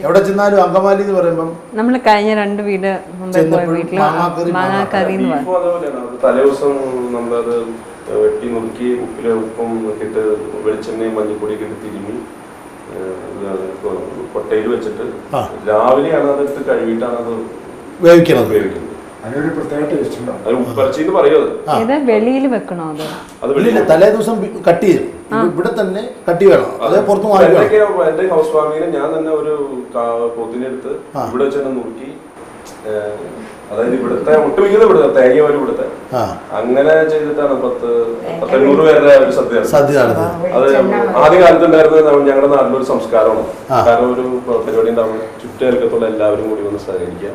എവിടെ ചെന്നാലും അങ്കമാലി എന്ന് പറയുമ്പം നമ്മൾ കഴിഞ്ഞ 2 വീട് മുമ്പേ പോയ വീട്ടില് മാങ്ങാക്കറി തലേദിവസം നമ്മളത് വെട്ടി നുറുക്കി ഉപ്പും ഇട്ട് വെളിച്ചെണ്ണയും മഞ്ഞപ്പൊടിയൊക്കെ ഇട്ട് തിരുമ്മി കൊട്ടയിൽ വെച്ചിട്ട് രാവിലെയാണ് അത് ഇട്ട് കഴുകിയിട്ടാണ് അത് വേവിക്കുന്നത്. അതിനൊരു പ്രത്യേക ടേസ്റ്റ് ഉണ്ടാവും. അത് ഉപ്പറച്ചിന്ന് പറയും. അത് വെളിയിൽ വെക്കണോ? അത് വെളിയില്ല, തലേ ദിവസം കട്ട് ചെയ്യും. ഇവിടെ തന്നെ കട്ടി വേണം, അത് പുറത്ത് വാങ്ങിക്കണം. എന്റെ ഹൗസ് വാമിങ്ങിന് ഞാൻ തന്നെ ഒരു പോത്തിനെടുത്ത് ഇവിടെ വെച്ച് തന്നെ നുറുക്കി, അതായത് ഇവിടുത്തെ ഒട്ടുമിക്കുന്നത് ഇവിടുത്തെ തേങ്ങ വരും ഇവിടുത്തെ, അങ്ങനെ ചെയ്തിട്ടാണ് 10-800 പേരുടെ ഒരു സദ്യ നടന്നത്. അത് ആദ്യ കാലത്ത് ഉണ്ടായിരുന്നത് ഞങ്ങളുടെ നാട്ടിലൊരു സംസ്കാരമാണ്. കാരണം ഒരു പരിപാടി ഉണ്ടാവും, ചുറ്റേൽക്കത്തുള്ള എല്ലാവരും കൂടി ഒന്ന് സഹകരിക്കുക,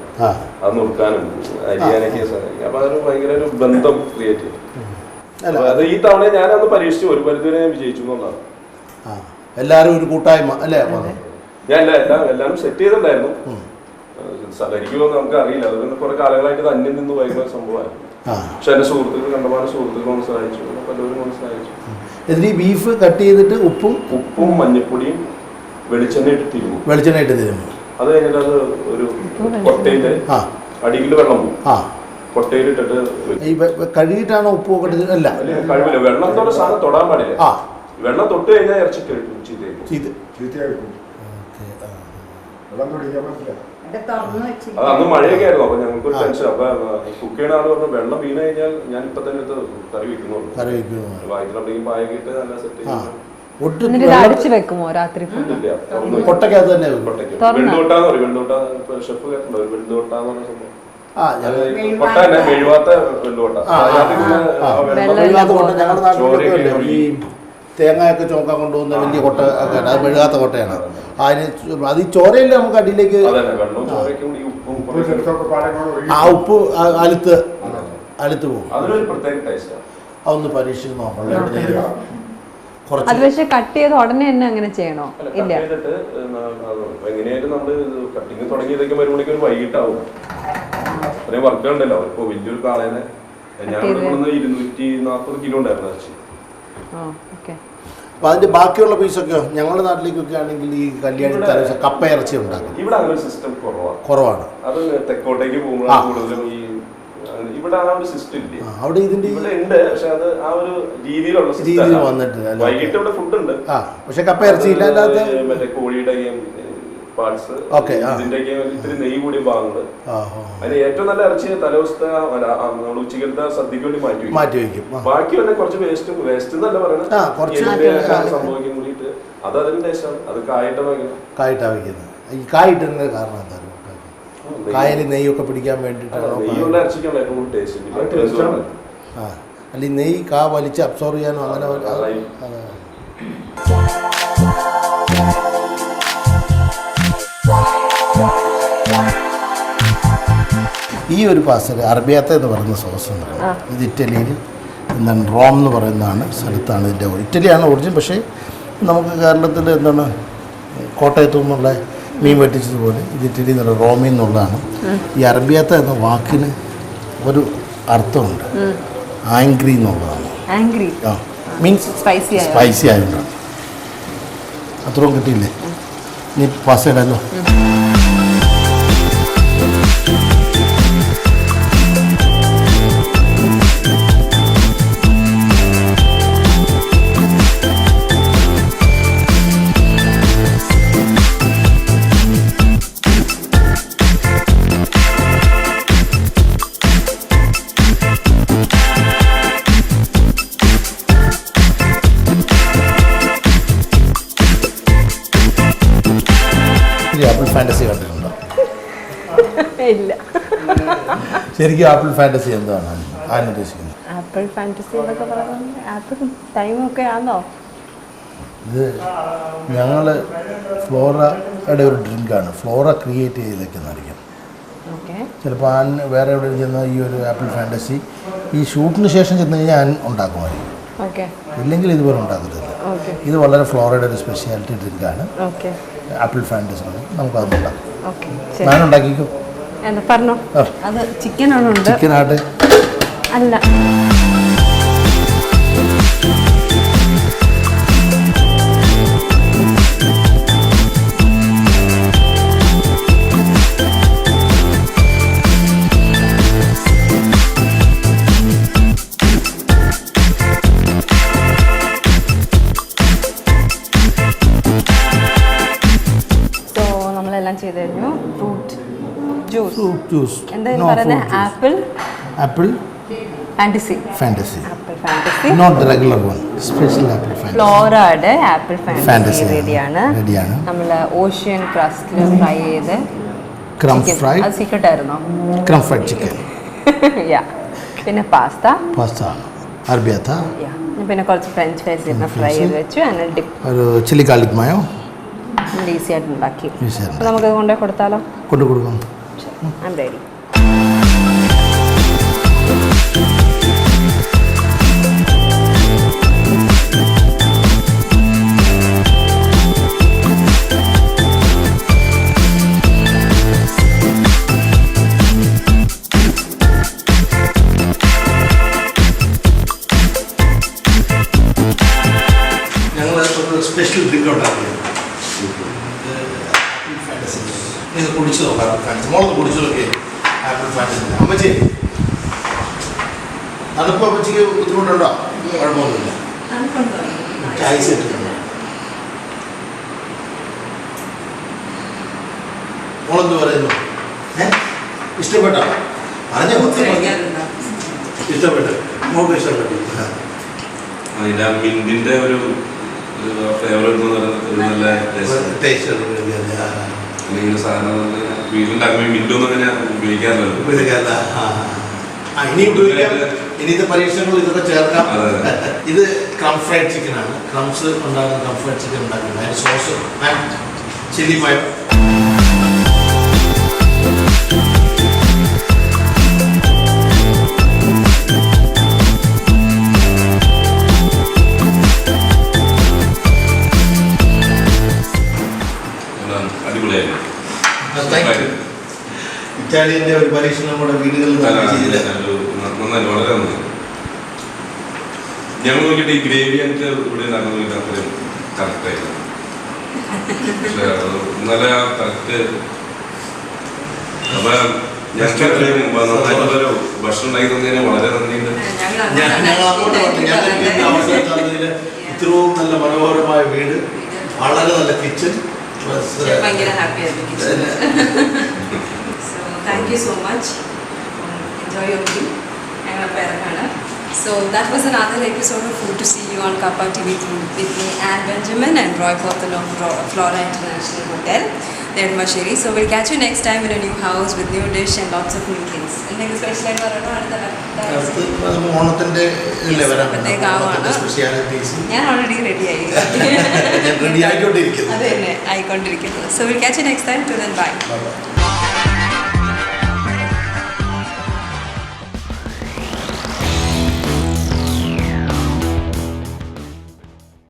അത് നുറുക്കാനും അരിയാനൊക്കെ സഹകരിക്കുക. അപ്പൊ അതൊരു ഭയങ്കര ഒരു ബന്ധം ക്രിയേറ്റ് ചെയ്യും. അത് ഈ തവണ ഞാനത് പരീക്ഷിച്ചു, ഒരു പരിധിവരെ ഞാൻ വിജയിച്ചു എന്നുള്ളതാണ്. എല്ലാരും ഒരു കൂട്ടായ്മ അല്ലേ? ഞാൻ എല്ലാവരും സെറ്റ് ചെയ്തിട്ടുണ്ടായിരുന്നു. സഹകരിക്കുമോ നമുക്ക് അറിയില്ല, അതുകൊണ്ട് കുറെ കാലങ്ങളായിട്ട് ഇത് അന്യം നിന്ന് വൈകുന്ന സംഭവമായിരുന്നു. പക്ഷെ എന്റെ സുഹൃത്തുക്കൾ, കണ്ടമാന സുഹൃത്തുക്കൾ ഒന്ന് സഹായിച്ചു, പലരും ഒന്ന് സഹായിച്ചു. ഇതിന് ബീഫ് കട്ട് ചെയ്തിട്ട് ഉപ്പും മഞ്ഞപ്പൊടിയും വെളിച്ചെണ്ണ ഇട്ട് തിരുമ്പും. അത് കഴിഞ്ഞിട്ട് അത് ഒരു കൊട്ടയില് അടിയിൽ വെള്ളം പോകും, കൊട്ടയിലിട്ടിട്ട് കഴുകിയിട്ടാണോ ഉപ്പ് അല്ല കഴിവില്ല, വെള്ളത്തോടെ സാധനം തൊടാൻ പാടില്ല. വെള്ളം തൊട്ട് കഴിഞ്ഞാൽ ഇറച്ചി ചീത്തയായിരിക്കും. അത് അന്ന് മഴയൊക്കെ ആയിരുന്നു. അപ്പൊ ഞങ്ങൾക്ക് ഒരു ടെൻഷൻ. അപ്പൊ കുക്ക് ചെയ്യണ ആള് പറഞ്ഞു വെള്ളം വീണ് കഴിഞ്ഞാൽ ഞാൻ ഇപ്പൊ തന്നെ കറി വെക്കുന്നുള്ളൂ, വൈദ്യുണ്ടെങ്കിൽ പായക്കിട്ട് നല്ല സെറ്റ് വെക്കുമോ രാത്രി? കൊട്ടക്കകത്ത് തന്നെ വെള്ളുകൊട്ടാന്ന് പറയും. വെള്ളുകൊട്ട ഷെഫ് കേട്ടോ, വെള്ളുകൊട്ടാന്ന് പറഞ്ഞ സംഭവം. കൊട്ട തന്നെ മെഴുവാത്ത വെള്ളുകൊട്ട. ഈ തേങ്ങയൊക്കെ ചോക്കാൻ കൊണ്ടുപോകുന്ന വലിയ കൊട്ട ഒക്കെ അത് മെഴുകാത്ത കൊട്ടയാണ്. അതിന് അത് ഈ ചോരയിൽ നമുക്ക് അടിയിലേക്ക് ആ ഉപ്പ് അലുത്ത് പോകും. അതൊന്ന് പരീക്ഷിച്ച് നോക്കണം. അത് പക്ഷെ കട്ട് ചെയ്ത് ഉടനെ തന്നെ അങ്ങനെ ചെയ്യണോ? ഇല്ല, എങ്ങനെയായാലും നമ്മള് കട്ടിങ് തുടങ്ങിയതൊക്കെ വരുമ്പോഴേക്കും ഒരു വൈകിട്ടാവും. അത്രയും വർക്ക് ഉണ്ടല്ലോ. ഇപ്പൊ വലിയൊരു കാളേനെ ഞാൻ 240 കിലോ ഉണ്ടായിരുന്നു ഇറച്ചി. അപ്പൊ അതിന്റെ ബാക്കിയുള്ള പീസൊക്കെയോ? ഞങ്ങളുടെ നാട്ടിലേക്കൊക്കെ ആണെങ്കിൽ ഈ കല്യാണി തലേദിവസം കപ്പ ഇറച്ചി ഉണ്ടാക്കും. ഇവിടെ അങ്ങനെ സിസ്റ്റം കുറവാണ്. അത് തെക്കോട്ടേക്ക് പോകുമ്പോഴാണ് കൂടുതലും ഈ ഇവിടെ ആ ഒരു സിസ്റ്റം ഇല്ല. അവിടെ ഇതിന്റെ ഇവിടെ ഉണ്ട്, പക്ഷെ അത് ആ ഒരു രീതിയിലുള്ള രീതിയിൽ വന്നിട്ടില്ല. വൈകിട്ട് ഇവിടെ ഫുഡ് ഉണ്ട്, പക്ഷെ കപ്പ ഇറച്ചി ഇല്ല. മറ്റേ കോഴിയുടെ പാർട്സ്, ഇതിന്റെയൊക്കെ ഇത്തിരി നെയ്യ് കൂടിയ ഭാഗങ്ങള്. അതിന് ഏറ്റവും നല്ല ഇറച്ചി തലേദിവസത്തെ നമ്മൾ ഉച്ചക്കലത്തെ സദ്യക്ക് വേണ്ടി മാറ്റി വെക്കും. ബാക്കി വല്ല കുറച്ച് വേസ്റ്റ് എന്നല്ല പറയുന്നത്, സംഭവിക്കും കൂടിയിട്ട് അത് അതിന്റെ ടേസ്റ്റാണ്. അത് കായിട്ടാ വയ്ക്കുന്നത്. ഈ കായിട്ടതിന്റെ കാരണം എന്താണ്? കായല് നെയ്യൊക്കെ പിടിക്കാൻ വേണ്ടിയിട്ടാണ്. അല്ല, നെയ്യ് കാ വലിച്ച് അബ്സോർവ് ചെയ്യാനോ അങ്ങനെ. ഈ ഒരു പാസ്ത അറബിയാത്ത എന്ന് പറയുന്ന സോസ് ഉണ്ട്. ഇത് ഇറ്റലിയിൽ എന്താണ് റോം എന്ന് പറയുന്നതാണ് സ്ഥലത്താണ് ഇതിൻ്റെ. ഇറ്റലിയാണ് ഒറിജിൻ. പക്ഷേ നമുക്ക് കേരളത്തിൽ എന്താണ് കോട്ടയത്തു നിന്നുള്ള മീൻ വെട്ടിച്ചതുപോലെ ഇത് ഇറ്റലി എന്നുള്ള റോമിൽ നിന്നുള്ളതാണ്. ഈ അറബിയാത്ത എന്ന വാക്കിന് ഒരു അർത്ഥമുണ്ട്, ആംഗ്രി എന്നുള്ളതാണ്. മീൻസ് സ്പൈസി ആയതുകൊണ്ടാണ്. അത്രയും കിട്ടിയില്ലേ? നീ പാസ്ത ഇടാലോ. ആപ്പിൾ ഫാന്റസി കണ്ടിട്ടുണ്ടോ? ഇല്ല. ശരിക്കും ആപ്പിൾ ഫാന്റസി എന്താണ് ഉദ്ദേശിക്കുന്നത്? ആപ്പിൾ ഫാന്റസി എന്നൊക്കെ പറയുന്നത് ആപ്പിൾ ടൈമൊക്കെ ആണോ? ഇത് ഞങ്ങൾ ഫ്ലോറയുടെ ഒരു ഡ്രിങ്കാണ്. Flora create ചെയ്തേക്കുന്നതായിരിക്കും. ചിലപ്പോൾ വേറെ എവിടെ ചെന്ന ഈ ഒരു ആപ്പിൾ ഫാന്റസി ഈ ഷൂട്ടിന് ശേഷം ചെന്ന് കഴിഞ്ഞാൽ ഉണ്ടാക്കുമായിരിക്കും. ഇല്ലെങ്കിൽ ഇതുപോലെ ഉണ്ടാക്കത്തില്ല. ഇത് വളരെ ഫ്ലോറയുടെ ഒരു സ്പെഷ്യാലിറ്റി ഡ്രിങ്കാണ്. ആപ്പിൾ ഫാന്റസി നമുക്കതുണ്ടാക്കാം. ഞാൻ ഉണ്ടാക്കിക്കോ. പറഞ്ഞോ. അത് ചിക്കനാണോ? ചിക്കനാട്ടെ അല്ല. ചെയ്ത് കഴിഞ്ഞു. Fruit juice. Fruit juice. എന്തായാലും പറയുന്നത് apple apple fantasy. Fantasy. Apple fantasy. Not the regular one. Special apple fantasy. ഫ്ലോറയുടെ ആപ്പിൾ ഫാന്റസി റെഡിയാണ്. റെഡിയാണ്. നമ്മൾ ഓഷ്യൻ ക്രസ്റ്റിൽ ഫ്രൈ ചെയ്ത് ക്രം ഫ്രൈ. അത് സീക്രട്ട് ആയിരുന്നോ? Crumb fried chicken. യാ. പിന്നെ പാസ്ത. അർബിയാത്ത. യാ. പിന്നെ കുറച്ച് ഫ്രഞ്ച് ഫ്രൈസ് ഇരുന്ന് ഫ്രൈ ചെയ്ത് വെച്ചു. അതിന് ഡിപ്പ്. ഒരു ചില്ലി ഗാർലിക് മയോ. ഈസി ആയിട്ട് ഉണ്ടാക്കി. അപ്പോൾ നമുക്കത് കൊണ്ടുപോയി കൊടുത്താലോ? കൊടുക്കാം. I am ready. Special drink ഉണ്ടാക്കിയത് നിങ്ങൾ കുടിച്ചു നോക്കാം. ആപ്പിൾ ഫാന്റസി മോളൊന്ന് കുടിച്ചു നോക്കിയേ. ആപ്പിൾ ഫാന്റസി അമ്മച്ചി തണുപ്പ് അമ്മച്ചിക്ക് ബുദ്ധിമുട്ടുണ്ടോ? കുഴപ്പമൊന്നുമില്ല. ഐസ് ഇട്ടിട്ടുണ്ടോ? മോളെന്ത് പറയുന്നു? ഇഷ്ടപ്പെട്ടോ? പറഞ്ഞ ഇഷ്ടപ്പെട്ടു. മോൾക്ക് ഇഷ്ടപ്പെട്ടു. അതിന്റെ മിന്റിന്റെ ഒരു ഫ്ലേവർ നല്ല ടേസ്റ്റ്. അല്ലെങ്കിൽ സാധനം വീട്ടിലുണ്ടാക്കുമ്പോൾ മിന്റൊന്നും അങ്ങനെ ഉപയോഗിക്കാറില്ലല്ലോ. ഇനി ഉപയോഗിക്കാം. ഇനിത്തെ പരീക്ഷണങ്ങൾ ഇതൊക്കെ ചേർക്കാം. ഇത് ക്രം ഫ്രൈഡ് ചിക്കൻ ആണ്. ക്രംസ് ഉണ്ടാകുന്ന ക്രം ഫ്രൈഡ് ചിക്കൻ ഉണ്ടാക്കുന്നത്. അതിന് സോസ് ചില്ലി മയോ. ഇറ്റാലിയന്റെ ഒരു പരീക്ഷണം കൂടെ വീടുകളിൽ നന്നായി, വളരെ നന്നായി. ഞങ്ങൾ നോക്കിയിട്ട് ഈ ഗ്രേവി എനിക്ക് ഇവിടെ ഉണ്ടാക്കുന്ന അത്രയും കറക്റ്റായില്ല. പക്ഷേ നല്ല കറക്റ്റ്. അപ്പൊ ഞങ്ങൾക്ക് അത്രയും നന്നായിട്ടുള്ളൊരു ഭക്ഷണം ഉണ്ടാക്കി തന്നതിന് വളരെ നന്ദിയുണ്ട്. ഇത്രയും നല്ല മനോഹരമായ വീട്, വളരെ നല്ല കിച്ചൺ. ഭയങ്കര ഹാപ്പി ആയിരുന്നു. Thank you so much. Enjoy your meal. So that was another episode of Food to See You on Kappa TV with me, Anne Benjamin and Roy Pothan of Flora International Hotel, Nedumasheri. So we'll catch you next time in a new house with new dish and lots of new things. എന്തെങ്കിലും special ആയിട്ട് ഓണത്തിന്റെ ഞാൻ already റെഡിയായി. Ready ആയിക്കൊണ്ടിരിക്കുന്നു. അത് തന്നെ ആയിക്കൊണ്ടിരിക്കുന്നു. So we'll catch you next time. Till then, bye.